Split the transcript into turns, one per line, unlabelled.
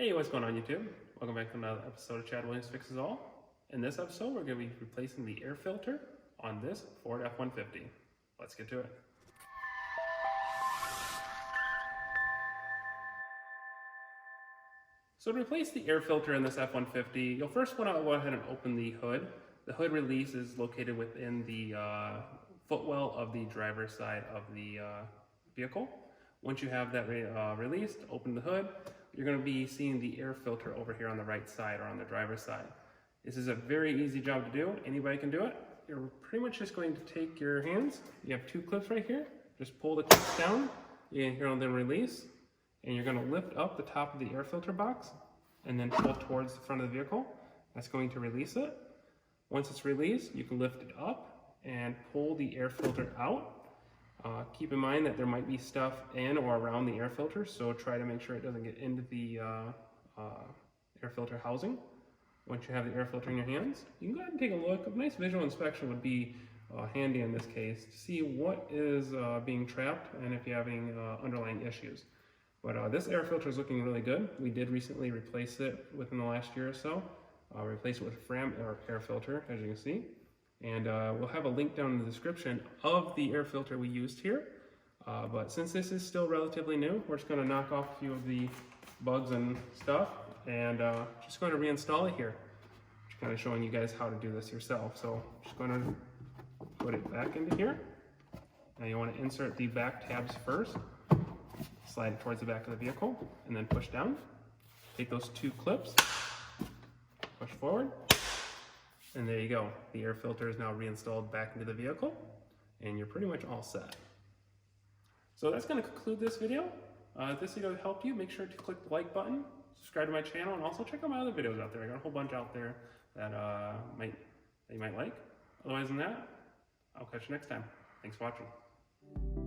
Hey, what's going on YouTube? Welcome back to another episode of Chad Williams Fixes All. In this episode, we're going to be replacing the air filter on this Ford F-150. Let's get to it. So to replace the air filter in this F-150, you'll first want to go ahead and open the hood. The hood release is located within the footwell of the driver's side of the vehicle. Once you have that released, open the hood. You're going to be seeing the air filter over here on the right side or on the driver's side. This is a very easy job to do. Anybody can do it. You're pretty much just going to take your hands. You have two clips right here. Just pull the clips down. You can hear them then release. And you're going to lift up the top of the air filter box and then pull towards the front of the vehicle. That's going to release it. Once it's released, you can lift it up and pull the air filter out. Keep in mind that there might be stuff in or around the air filter, so try to make sure it doesn't get into the air filter housing. Once you have the air filter in your hands, you can go ahead and take a look. A nice visual inspection would be handy in this case to see what is being trapped and if you're having underlying issues. But this air filter is looking really good. We did recently replace it within the last year or so. Replace it with a Fram air filter, as you can see. And we'll have a link down in the description of the air filter we used here. But since this is still relatively new, we're just going to knock off a few of the bugs and stuff and just going to reinstall it here. Just kind of showing you guys how to do this yourself. So just going to put it back into here. Now you want to insert the back tabs first. Slide it towards the back of the vehicle and then push down. Take those two clips, push forward. And there you go. The air filter is now reinstalled back into the vehicle and you're pretty much all set. So that's going to conclude this video. If this video helped you, make sure to click the like button, subscribe to my channel, and also check out my other videos out there. I got a whole bunch out there that you might like. Otherwise than that, I'll catch you next time. Thanks for watching.